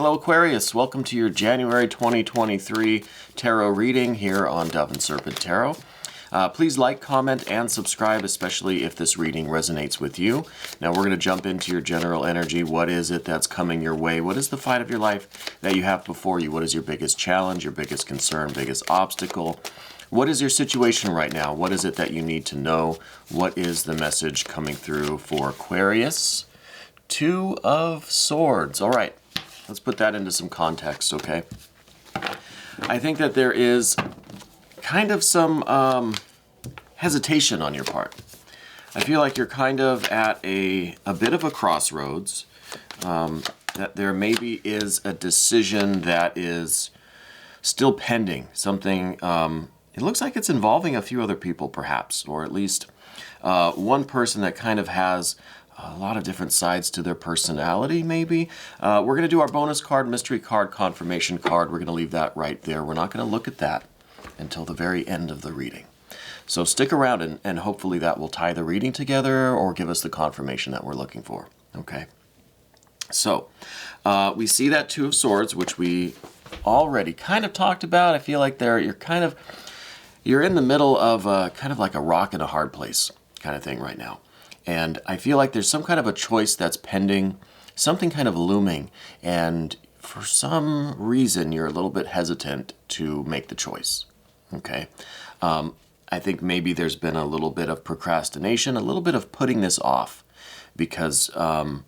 Hello Aquarius, welcome to your January 2023 tarot reading here on Dove and Serpent Tarot. Please like, comment, and subscribe, especially if this reading resonates with you. Now we're going to jump into your general energy. What is it that's coming your way? What is the fight of your life that you have before you? What is your biggest challenge, your biggest concern, biggest obstacle? What is your situation right now? What is it that you need to know? What is the message coming through for Aquarius? Two of Swords. All right. Let's put that into some context, okay? I think that there is kind of some hesitation on your part. I feel like you're kind of at a bit of a crossroads, that there maybe is a decision that is still pending. Something, it looks like it's involving a few other people perhaps, or at least one person that kind of has a lot of different sides to their personality, maybe. We're going to do our bonus card, mystery card, confirmation card. We're going to leave that right there. We're not going to look at that until the very end of the reading. So stick around and hopefully that will tie the reading together or give us the confirmation that we're looking for. Okay. So we see that Two of Swords, which we already kind of talked about. I feel like you're in the middle of kind of like a rock and a hard place kind of thing right now. And I feel like there's some kind of a choice that's pending, something kind of looming, and for some reason you're a little bit hesitant to make the choice, okay? I think maybe there's been a little bit of procrastination, a little bit of putting this off, because, well,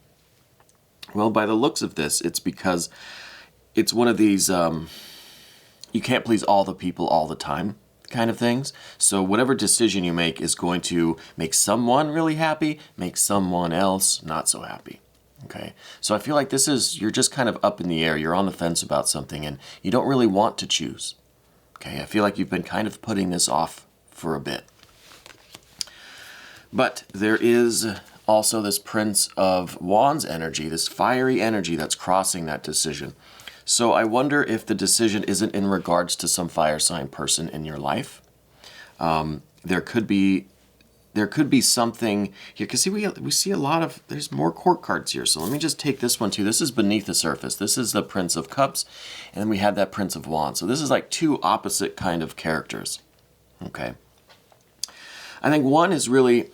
by the looks of this, it's because it's one of these, you can't please all the people all the time kind of things. So whatever decision you make is going to make someone really happy, make someone else not so happy. Okay. So I feel like you're just kind of up in the air. You're on the fence about something and you don't really want to choose. Okay. I feel like you've been kind of putting this off for a bit. But there is also this Prince of Wands energy, this fiery energy that's crossing that decision. So I wonder if the decision isn't in regards to some fire sign person in your life. There could be something here, because we see a lot of, there's more court cards here. So let me just take this one too. This is beneath the surface. This is the Prince of Cups, and then we had that Prince of Wands. So this is like two opposite kind of characters. Okay. I think one is really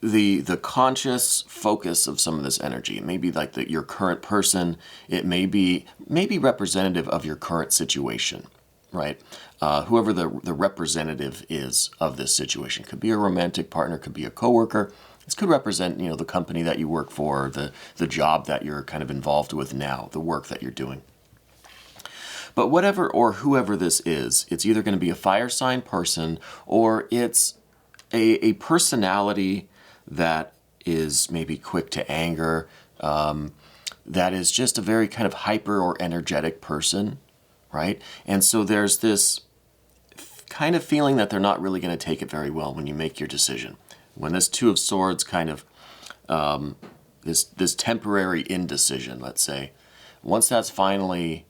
the conscious focus of some of this energy. It may be like your current person. It may be representative of your current situation, right? Whoever the representative is of this situation. Could be a romantic partner, could be a coworker. This could represent, the company that you work for, the job that you're kind of involved with now, the work that you're doing. But whatever or whoever this is, it's either going to be a fire sign person or it's a personality that is maybe quick to anger, that is just a very kind of hyper or energetic person, right? And so there's this kind of feeling that they're not really going to take it very well when you make your decision. When this Two of Swords kind of, this temporary indecision, let's say, once that's finally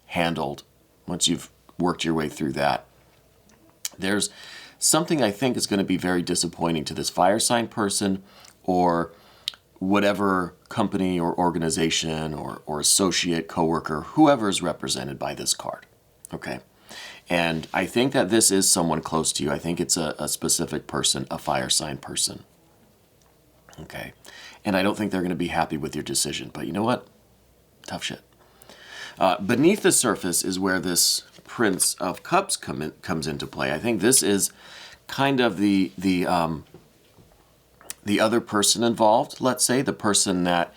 handled, once you've worked your way through that, there's something I think is going to be very disappointing to this fire sign person or whatever company or organization or associate, coworker, whoever is represented by this card. Okay. And I think that this is someone close to you. I think it's a specific person, a fire sign person. Okay. And I don't think they're going to be happy with your decision. But you know what? Tough shit. Beneath the surface is where this Prince of Cups comes into play. I think this is kind of the other person involved, let's say, the person that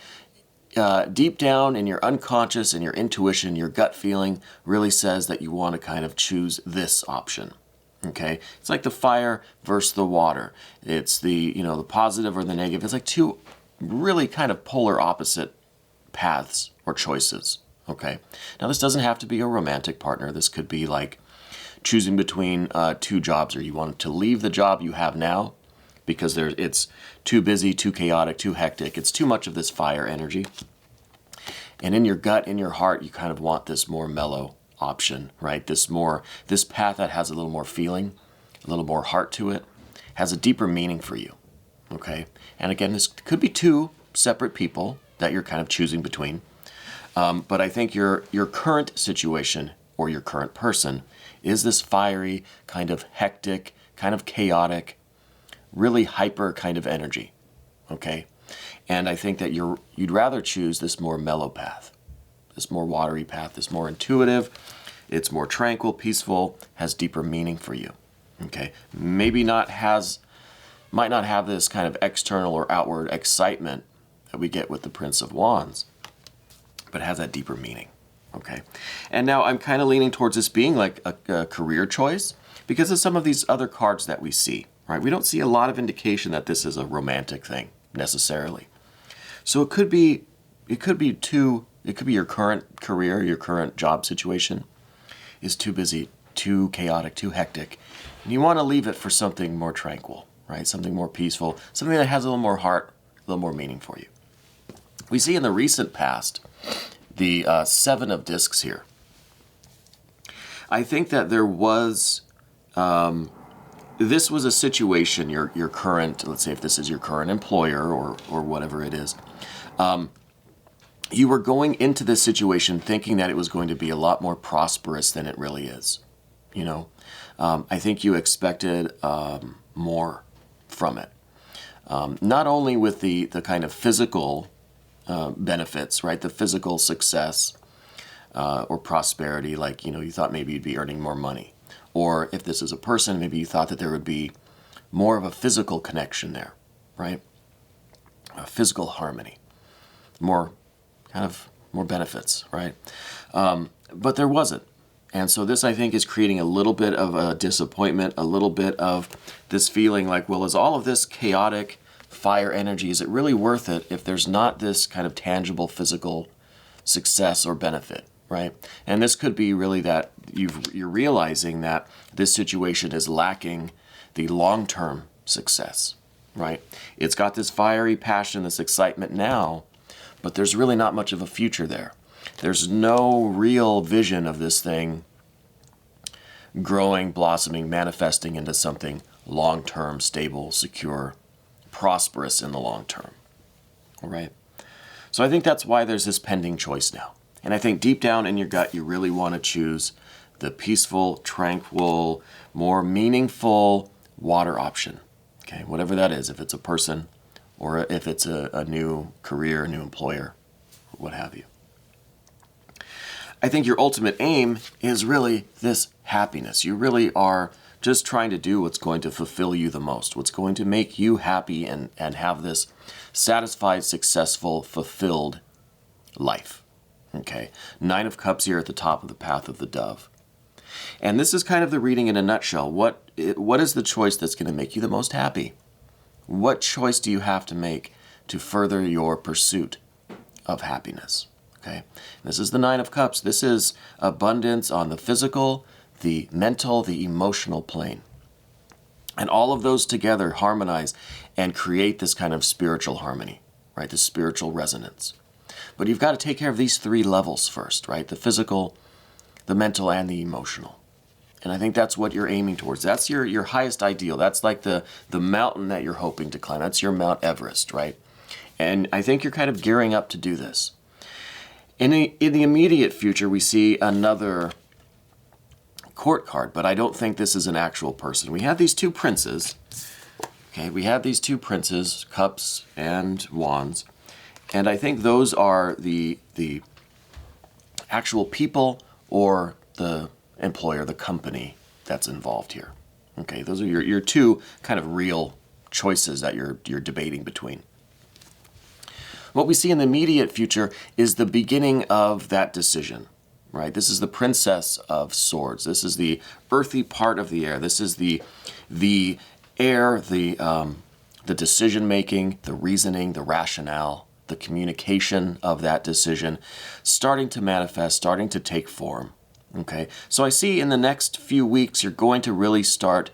deep down in your unconscious and your intuition, your gut feeling really says that you want to kind of choose this option. Okay? It's like the fire versus the water. It's the positive or the negative. It's like two really kind of polar opposite paths or choices. Okay. Now this doesn't have to be a romantic partner. This could be like choosing between two jobs, or you want to leave the job you have now because it's too busy, too chaotic, too hectic. It's too much of this fire energy. And in your gut, in your heart, you kind of want this more mellow option, right? This path that has a little more feeling, a little more heart to it, has a deeper meaning for you. Okay. And again, this could be two separate people that you're kind of choosing between. But I think your current situation or your current person is this fiery, kind of hectic, kind of chaotic, really hyper kind of energy, okay? And I think that you'd rather choose this more mellow path, this more watery path, this more intuitive. It's more tranquil, peaceful, has deeper meaning for you, okay? Might not have this kind of external or outward excitement that we get with the Prince of Wands, but has that deeper meaning, okay? And now I'm kind of leaning towards this being like a career choice because of some of these other cards that we see, right? We don't see a lot of indication that this is a romantic thing necessarily. So it could be your current career, your current job situation is too busy, too chaotic, too hectic, and you want to leave it for something more tranquil, right? Something more peaceful, something that has a little more heart, a little more meaning for you. We see in the recent past the Seven of Discs here. I think that there was, this was a situation, your current, let's say if this is your current employer or whatever it is, you were going into this situation thinking that it was going to be a lot more prosperous than it really is. You know, I think you expected more from it. Not only with the kind of physical benefits, right? The physical success or prosperity, like, you know, you thought maybe you'd be earning more money. Or if this is a person, maybe you thought that there would be more of a physical connection there, right? A physical harmony. More benefits, right? But there wasn't. And so this, I think, is creating a little bit of a disappointment, a little bit of this feeling like, well, is all of this chaotic fire energy, is it really worth it if there's not this kind of tangible physical success or benefit, right? And this could be really that you're realizing that this situation is lacking the long-term success, right? It's got this fiery passion, this excitement now, but there's really not much of a future there. There's no real vision of this thing growing, blossoming, manifesting into something long-term, stable, secure, prosperous in the long term. All right? So I think that's why there's this pending choice now. And I think deep down in your gut, you really want to choose the peaceful, tranquil, more meaningful water option. Okay, whatever that is, if it's a person or if it's a new career, a new employer, what have you. I think your ultimate aim is really this happiness. You really are just trying to do what's going to fulfill you the most, what's going to make you happy and have this satisfied, successful, fulfilled life. Okay, Nine of Cups here at the top of the path of the dove. And this is kind of the reading in a nutshell. What is the choice that's going to make you the most happy? What choice do you have to make to further your pursuit of happiness? Okay, this is the Nine of Cups. This is abundance on the physical, the mental, the emotional plane. And all of those together harmonize and create this kind of spiritual harmony, right? This spiritual resonance. But you've got to take care of these three levels first, right? The physical, the mental, and the emotional. And I think that's what you're aiming towards. That's your highest ideal. That's like the mountain that you're hoping to climb. That's your Mount Everest, right? And I think you're kind of gearing up to do this. In the immediate future, we see another court card, but I don't think this is an actual person. We have these two princes. Okay, we have these two princes, cups and wands. And I think those are the actual people or the employer, the company that's involved here. Okay, those are your two kind of real choices that you're debating between. What we see in the immediate future is the beginning of that decision, right? This is the Princess of Swords. This is the earthy part of the air. This is the air, the decision-making, the reasoning, the rationale, the communication of that decision starting to manifest, starting to take form, okay? So I see in the next few weeks, you're going to really start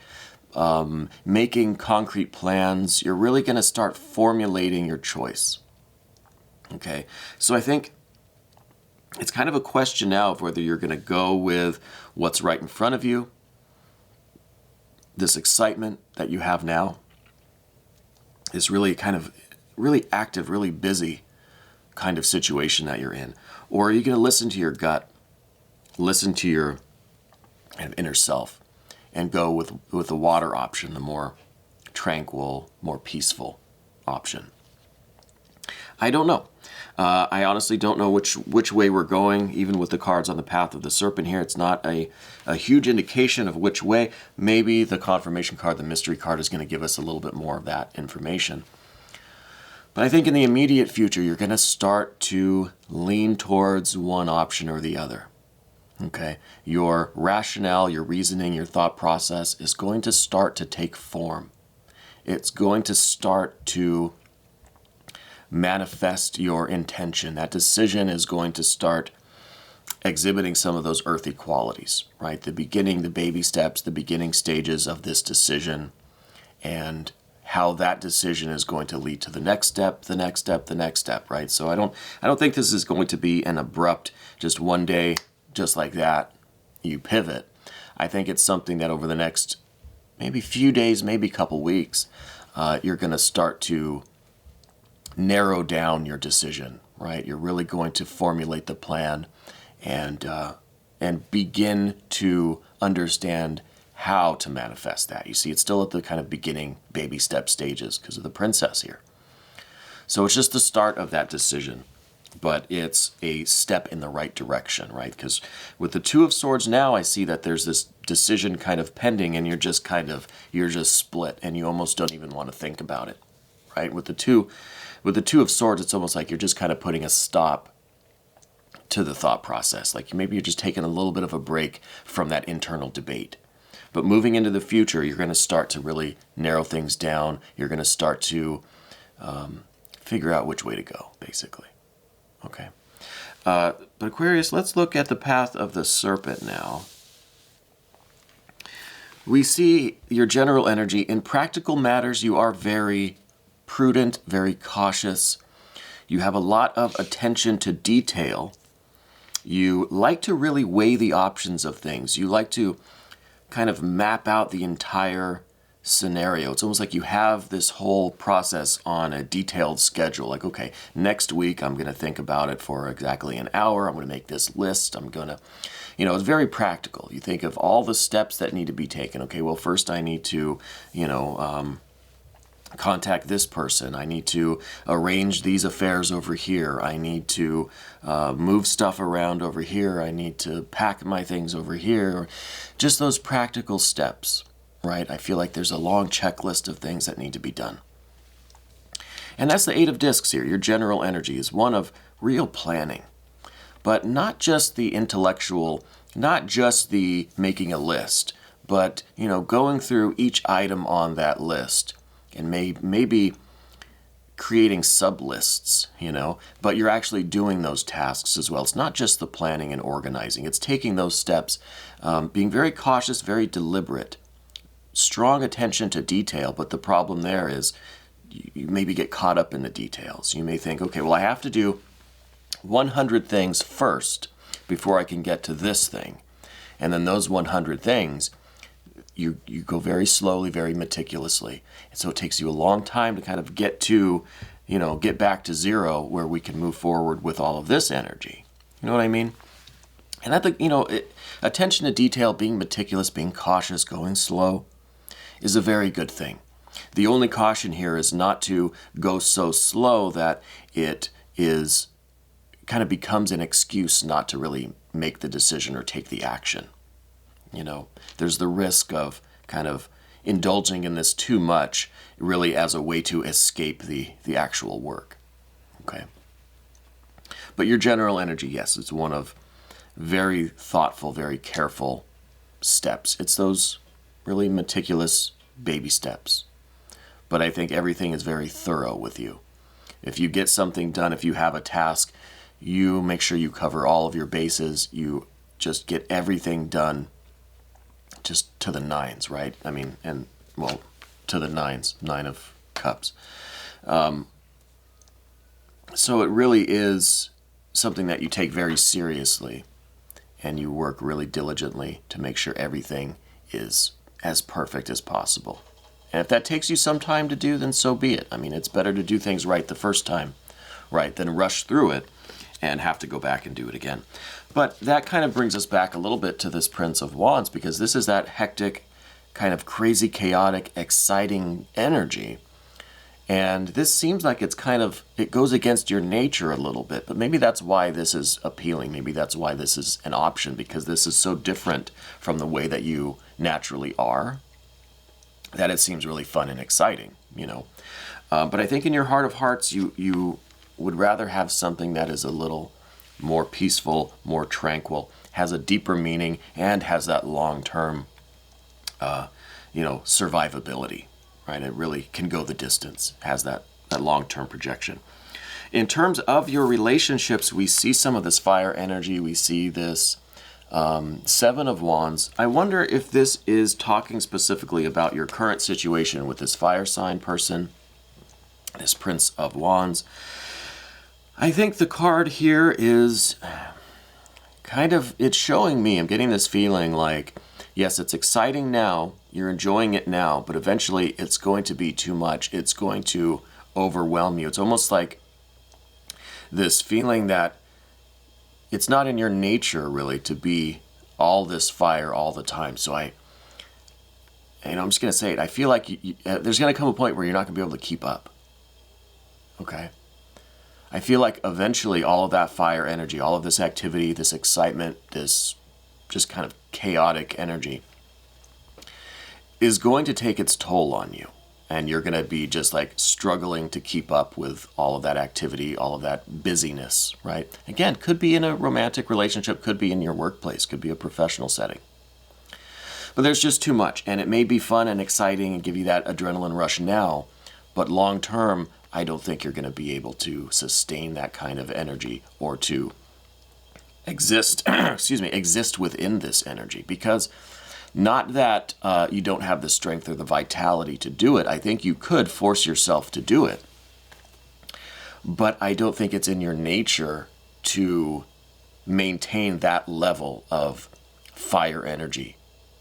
making concrete plans. You're really going to start formulating your choice. Okay, so I think it's kind of a question now of whether you're going to go with what's right in front of you, this excitement that you have now, this really kind of really active, really busy kind of situation that you're in? Or are you going to listen to your gut, listen to your inner self, and go with the water option, the more tranquil, more peaceful option? I don't know. I honestly don't know which way we're going. Even with the cards on the path of the serpent here, it's not a huge indication of which way. Maybe the confirmation card, the mystery card, is going to give us a little bit more of that information. But I think in the immediate future, you're going to start to lean towards one option or the other. Okay? Your rationale, your reasoning, your thought process is going to start to take form. It's going to start to manifest your intention. That decision is going to start exhibiting some of those earthy qualities, right? The beginning, the baby steps, the beginning stages of this decision, and how that decision is going to lead to the next step, the next step, the next step, right? So I don't think this is going to be an abrupt, just one day, just like that, you pivot. I think it's something that over the next maybe few days, maybe couple weeks, you're going to start to narrow down your decision, right? You're really going to formulate the plan and begin to understand how to manifest that. You see, it's still at the kind of beginning baby step stages because of the princess here. So it's just the start of that decision, but it's a step in the right direction, right? Because with the Two of Swords now, I see that there's this decision kind of pending, and you're just split, and you almost don't even want to think about it, right? With the Two of Swords, it's almost like you're just kind of putting a stop to the thought process. Like maybe you're just taking a little bit of a break from that internal debate. But moving into the future, you're going to start to really narrow things down. You're going to start to figure out which way to go, basically. Okay. But Aquarius, let's look at the path of the serpent now. We see your general energy. In practical matters, you are very prudent, very cautious. You have a lot of attention to detail. You like to really weigh the options of things. You like to kind of map out the entire scenario. It's almost like you have this whole process on a detailed schedule. Like, okay, next week I'm going to think about it for exactly an hour. I'm going to make this list. I'm going to, it's very practical. You think of all the steps that need to be taken. Okay, well, first I need to, contact this person. I need to arrange these affairs over here. I need to move stuff around over here. I need to pack my things over here. Just those practical steps, right? I feel like there's a long checklist of things that need to be done. And that's the Eight of Discs here. Your general energy is one of real planning, but not just the intellectual, not just the making a list, but, going through each item on that list and maybe creating sub-lists, but you're actually doing those tasks as well. It's not just the planning and organizing. It's taking those steps, being very cautious, very deliberate, strong attention to detail, but the problem there is you maybe get caught up in the details. You may think, okay, well, I have to do 100 things first before I can get to this thing. And then those 100 things, you go very slowly, very meticulously. And so it takes you a long time to kind of get to, get back to zero where we can move forward with all of this energy. You know what I mean? And I think, attention to detail, being meticulous, being cautious, going slow is a very good thing. The only caution here is not to go so slow that it kind of becomes an excuse not to really make the decision or take the action. There's the risk of kind of indulging in this too much, really as a way to escape the actual work. Okay. But your general energy, yes, it's one of very thoughtful, very careful steps. It's those really meticulous baby steps. But I think everything is very thorough with you. If you get something done, if you have a task, you make sure you cover all of your bases. You just get everything done just to the nines, right? To the nines, 9 of cups. So it really is something that you take very seriously, and you work really diligently to make sure everything is as perfect as possible. And if that takes you some time to do, then so be it. It's better to do things right the first time right, than rush through it and have to go back and do it again. But that kind of brings us back a little bit to this Prince of Wands, because this is that hectic, kind of crazy, chaotic, exciting energy. And this seems like it's kind of, it goes against your nature a little bit, but maybe that's why this is appealing. Maybe that's why this is an option, because this is so different from the way that you naturally are, that it seems really fun and exciting, you know. But I think in your heart of hearts, you would rather have something that is a little more peaceful, more tranquil, has a deeper meaning, and has that long-term, survivability. Right? It really can go the distance, has that long-term projection. In terms of your relationships, we see some of this fire energy. We see this Seven of Wands. I wonder if this is talking specifically about your current situation with this fire sign person, this Prince of Wands. I think the card here is kind of, it's showing me, I'm getting this feeling like, yes, it's exciting now, you're enjoying it now, but eventually it's going to be too much. It's going to overwhelm you. It's almost like this feeling that it's not in your nature really to be all this fire all the time. So I'm just going to say it. I feel like there's going to come a point where you're not going to be able to keep up. Okay? I feel like eventually all of that fire energy, all of this activity, this excitement, this just kind of chaotic energy is going to take its toll on you. And you're going to be just like struggling to keep up with all of that activity, all of that busyness, right? Again, could be in a romantic relationship, could be in your workplace, could be a professional setting. But there's just too much. And it may be fun and exciting and give you that adrenaline rush now, but long term, I don't think you're going to be able to sustain that kind of energy or to exist, exist within this energy, because not that you don't have the strength or the vitality to do it. I think you could force yourself to do it, but I don't think it's in your nature to maintain that level of fire energy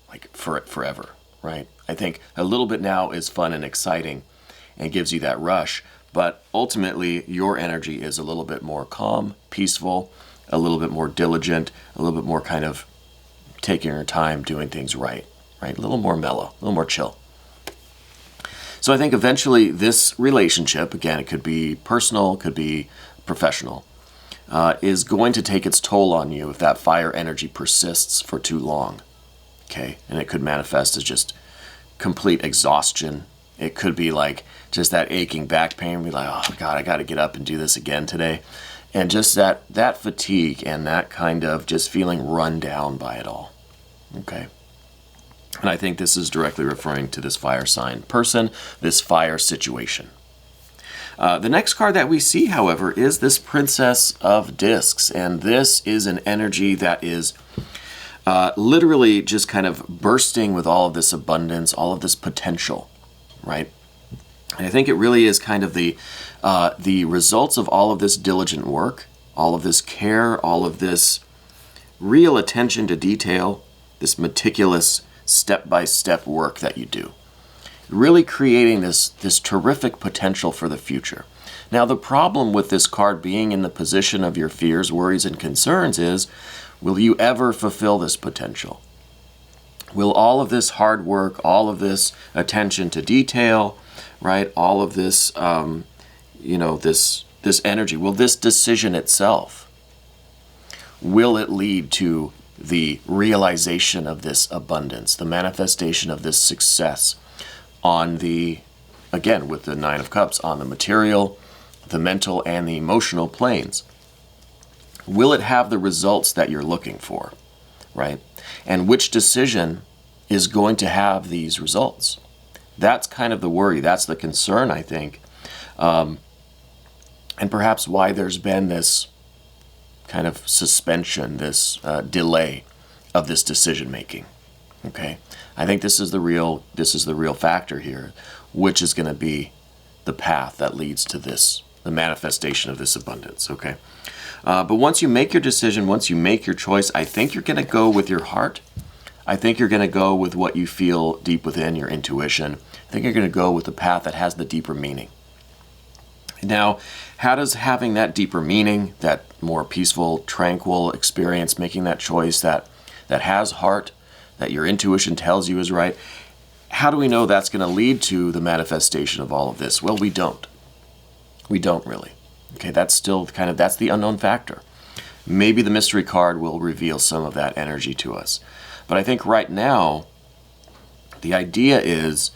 like forever, right? I think a little bit now is fun and exciting and gives you that rush, but ultimately your energy is a little bit more calm, peaceful, a little bit more diligent, a little bit more kind of taking your time, doing things right? A little more mellow, a little more chill. So I think eventually this relationship, again, it could be personal, could be professional, is going to take its toll on you if that fire energy persists for too long, okay? And it could manifest as just complete exhaustion. It could be like just that aching back pain, be like, oh God, I got to get up and do this again today. And just that fatigue and that kind of just feeling run down by it all, okay? And I think this is directly referring to this fire sign person, this fire situation. The next card that we see, however, is this Princess of Discs. And this is an energy that is literally just kind of bursting with all of this abundance, all of this potential, right? And I think it really is kind of the results of all of this diligent work, all of this care, all of this real attention to detail, this meticulous step-by-step work that you do, really creating this terrific potential for the future. Now, the problem with this card being in the position of your fears, worries, and concerns is, will you ever fulfill this potential? Will all of this hard work, all of this attention to detail, right, all of this, this energy, will this decision itself, will it lead to the realization of this abundance, the manifestation of this success on the, again, with the Nine of Cups, on the material, the mental, and the emotional planes? Will it have the results that you're looking for, right? And which decision is going to have these results? That's kind of the worry. That's the concern, I think. And perhaps why there's been this kind of suspension, this delay of this decision making. Okay, I think this is the real factor here, which is going to be the path that leads to this, the manifestation of this abundance. Okay, but once you make your decision, once you make your choice, I think you're going to go with your heart. I think you're going to go with what you feel deep within, your intuition. I think you're going to go with the path that has the deeper meaning. Now, how does having that deeper meaning, that more peaceful, tranquil experience, making that choice that has heart, that your intuition tells you is right, how do we know that's going to lead to the manifestation of all of this? Well, we don't. We don't really. Okay, that's still that's the unknown factor. Maybe the mystery card will reveal some of that energy to us. But I think right now, the idea is,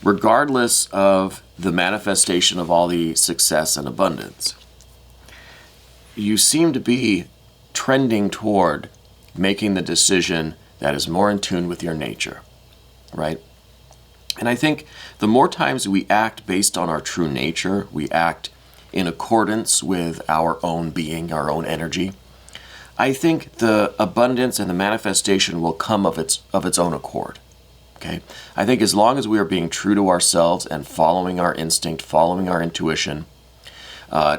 regardless of the manifestation of all the success and abundance, you seem to be trending toward making the decision that is more in tune with your nature, right? And I think the more times we act based on our true nature, we act in accordance with our own being, our own energy, I think the abundance and the manifestation will come of its own accord. Okay? I think as long as we are being true to ourselves and following our instinct, following our intuition,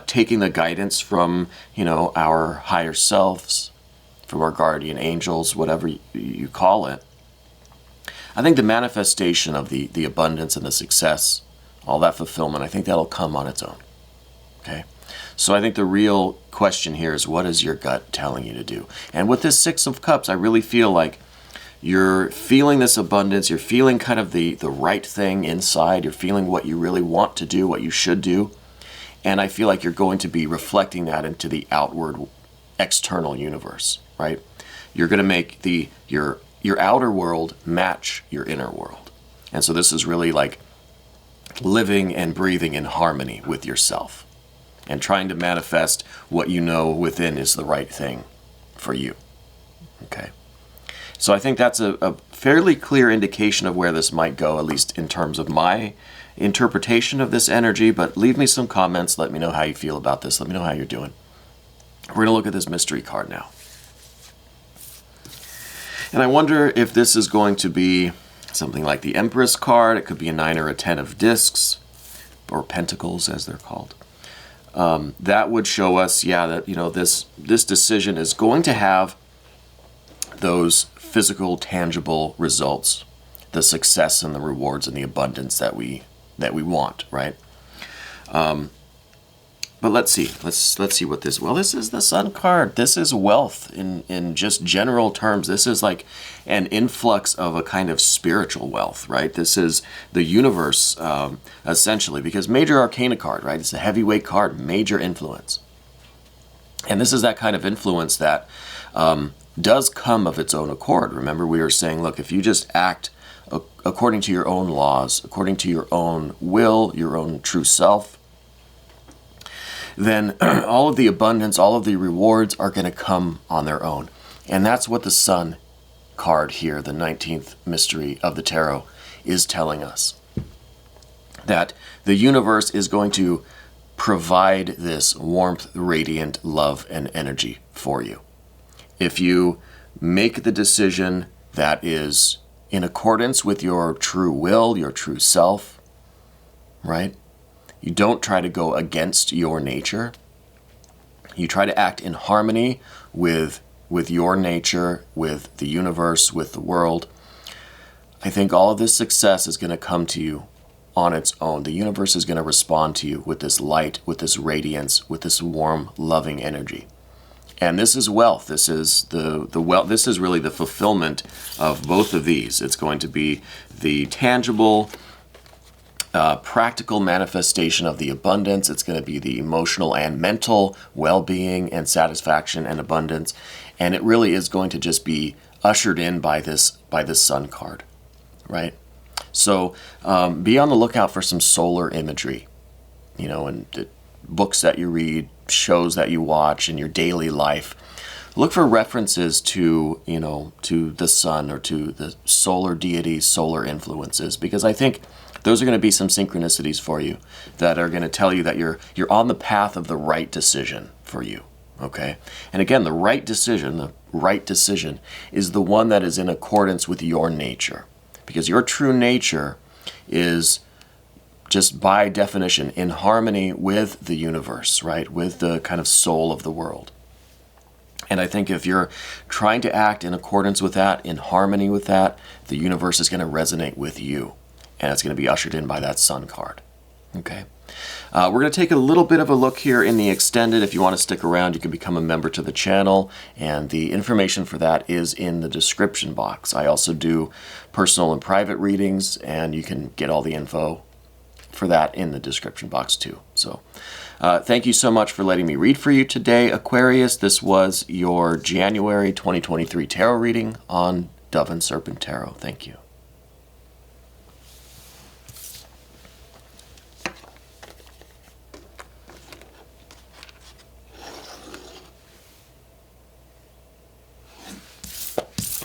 taking the guidance from, our higher selves, from our guardian angels, whatever you call it, I think the manifestation of the abundance and the success, all that fulfillment, I think that'll come on its own. Okay? So I think the real question here is, what is your gut telling you to do? And with this Six of Cups, I really feel like you're feeling this abundance, you're feeling kind of the right thing inside, you're feeling what you really want to do, what you should do, and I feel like you're going to be reflecting that into the outward, external universe, right? You're going to make your outer world match your inner world. And so this is really like living and breathing in harmony with yourself and trying to manifest what you know within is the right thing for you, okay? So I think that's a fairly clear indication of where this might go, at least in terms of my interpretation of this energy, but leave me some comments. Let me know how you feel about this. Let me know how you're doing. We're going to look at this mystery card now. And I wonder if this is going to be something like the Empress card. It could be a 9 or a 10 of discs, or pentacles as they're called. That would show us, that this decision is going to have those physical, tangible results, the success and the rewards and the abundance that we want, right? But let's see. Let's see what this. Well, this is the Sun card. This is wealth in just general terms. This is like an influx of a kind of spiritual wealth, right? This is the universe, essentially, because Major Arcana card, right? It's a heavyweight card, major influence, and this is that kind of influence that does come of its own accord. Remember, we were saying, look, if you just act according to your own laws, according to your own will, your own true self, then all of the abundance, all of the rewards are going to come on their own. And that's what the Sun card here, the 19th mystery of the tarot, is telling us. That the universe is going to provide this warmth, radiant love and energy for you. If you make the decision that is in accordance with your true will, your true self, right? You don't try to go against your nature. You try to act in harmony with your nature, with the universe, with the world. I think all of this success is going to come to you on its own. The universe is going to respond to you with this light, with this radiance, with this warm, loving energy. And this is wealth. This is the wealth. This is really the fulfillment of both of these. It's going to be the tangible, practical manifestation of the abundance. It's going to be the emotional and mental well-being and satisfaction and abundance. And it really is going to just be ushered in by this Sun card, right? So be on the lookout for some solar imagery, and the books that you read, shows that you watch in your daily life. Look for references to, to the sun or to the solar deities, solar influences, because I think those are going to be some synchronicities for you that are going to tell you that you're on the path of the right decision for you, okay? And again, the right decision is the one that is in accordance with your nature, because your true nature is just by definition in harmony with the universe, right? With the kind of soul of the world. And I think if you're trying to act in accordance with that, in harmony with that, the universe is going to resonate with you. And it's going to be ushered in by that Sun card. Okay? We're going to take a little bit of a look here in the extended. If you want to stick around, you can become a member to the channel, and the information for that is in the description box. I also do personal and private readings, and you can get all the info for that in the description box too. So thank you so much for letting me read for you today, Aquarius. This was your January 2023 tarot reading on Dove and Serpent Tarot. Thank you.